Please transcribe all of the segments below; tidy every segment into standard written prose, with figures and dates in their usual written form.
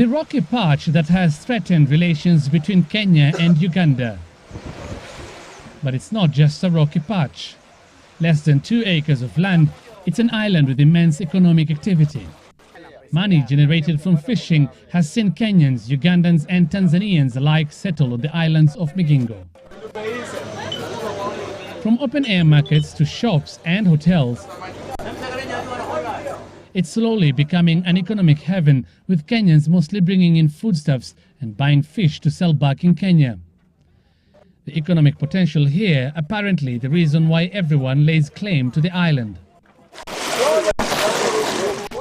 The rocky patch that has threatened relations between Kenya and Uganda. But it's not just a rocky patch. Less than 2 acres of land, it's an island with immense economic activity. Money generated from fishing has seen Kenyans, Ugandans and Tanzanians alike settle on the islands of Migingo. From open-air markets to shops and hotels, it's slowly becoming an economic heaven, with Kenyans mostly bringing in foodstuffs and buying fish to sell back in Kenya. The economic potential here apparently the reason why everyone lays claim to the island.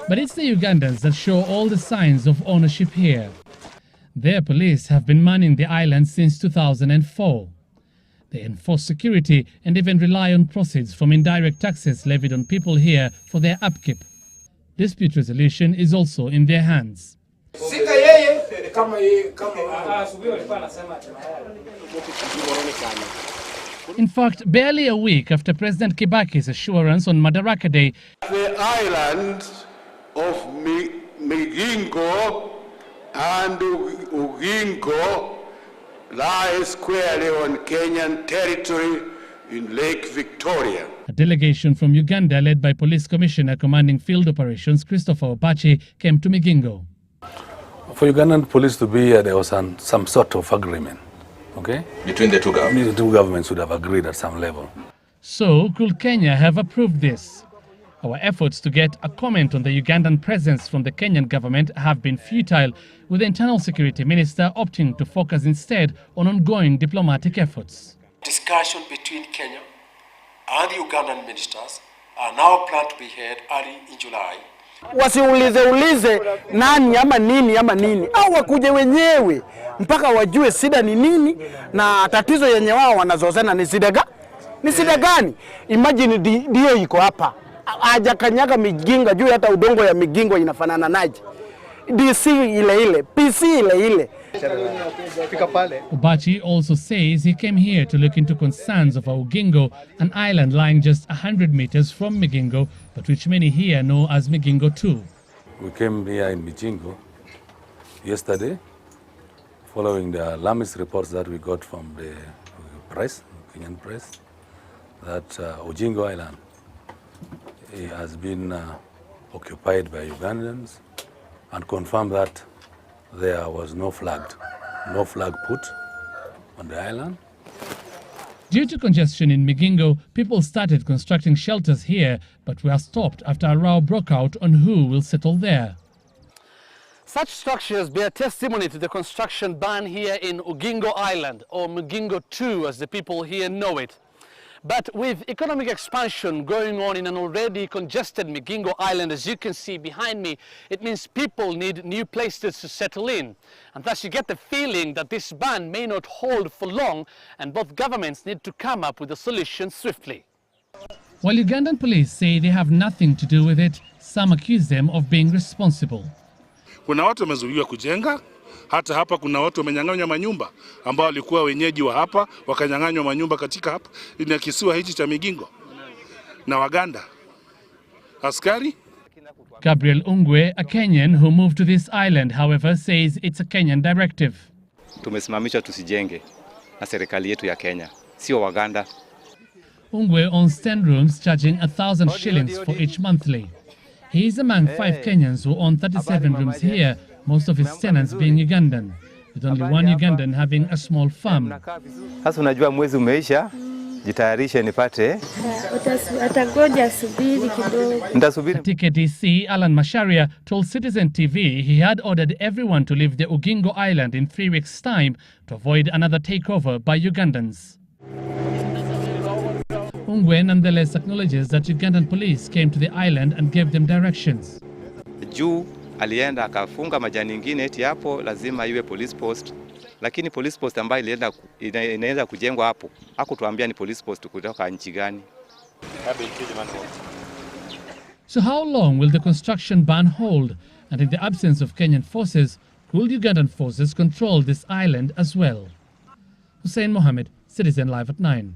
But it's the Ugandans that show all the signs of ownership here. Their police have been manning the island since 2004. They enforce security and even rely on proceeds from indirect taxes levied on people here for their upkeep. Dispute resolution is also in their hands. In fact, barely a week after President Kibaki's assurance on Madaraka Day, the island of Migingo and Ugingo lies squarely on Kenyan territory in Lake Victoria. A delegation from Uganda led by Police Commissioner commanding field operations Christopher Obachi came to Migingo. For Ugandan police to be here, there was some sort of agreement, okay? Between the two governments? The two governments would have agreed at some level. So, could Kenya have approved this? Our efforts to get a comment on the Ugandan presence from the Kenyan government have been futile, with the Internal Security Minister opting to focus instead on ongoing diplomatic efforts. Discussion between Kenya and the Ugandan ministers are now planned to be held early in July. Wasiulize nani ama nini au wakuje wenyewe mpaka wajue sida ni nini na tatizo yenye wao wanazozana ni sida gani. Imagine dio iko hapa hajakanyaga Migingo, juu hata udongo ya Migingo inafanana naje. DC ile PC ile. Obachi also says he came here to look into concerns of Ugingo, an island lying just 100 meters from Migingo, but which many here know as Migingo 2. We came here in Migingo yesterday, following the alarmist reports that we got from the press, Kenyan press, that Ugingo Island has been occupied by Ugandans, and confirmed that there was no flag put on the island. Due to congestion in Migingo, people started constructing shelters here, but were stopped after a row broke out on who will settle there. Such structures bear testimony to the construction ban here in Ugingo Island, or Migingo 2 as the people here know it. But with economic expansion going on in an already congested Migingo Island, as you can see behind me, it means people need new places to settle in. And thus you get the feeling that this ban may not hold for long, and both governments need to come up with a solution swiftly. While Ugandan police say they have nothing to do with it, some accuse them of being responsible. Kuna watu wamezuiwa kujenga, hata hapa kuna watu wamenyang'anywa manyumba ambao walikuwa wenyeji wa hapa, wakanyang'anywa manyumba katika hapa ina kisiwa hichi cha Migingo na Waganda. Askari Gabriel Ungwe, a Kenyan who moved to this island, however, says it's a Kenyan directive. Tumesimamisha tusijenge na serikali yetu ya Kenya, sio Waganda. Ungwe owns 10 rooms charging 1,000 shillings for each monthly. He is among 5 Kenyans who own 37 rooms here, most of his tenants being Ugandan, with only one Ugandan having a small farm. Sasa unajua mwezi umeisha, jitayarishe nipate. Atagoja subiri kidogo. Ticket DC Alan Masharia told Citizen TV he had ordered everyone to leave the Ugingo Island in 3 weeks' time to avoid another takeover by Ugandans. Ungwe nonetheless acknowledges that Ugandan police came to the island and gave them directions. Juu alienda akafunga majani nyingine eti hapo lazima iwe police post, lakini police post ambayo inaweza kujengwa hapo hakutuambia ni police post kutoka nchi gani. So how long will the construction ban hold? And in the absence of Kenyan forces, will Ugandan forces control this island as well? Hussein Mohamed, Citizen Live at 9.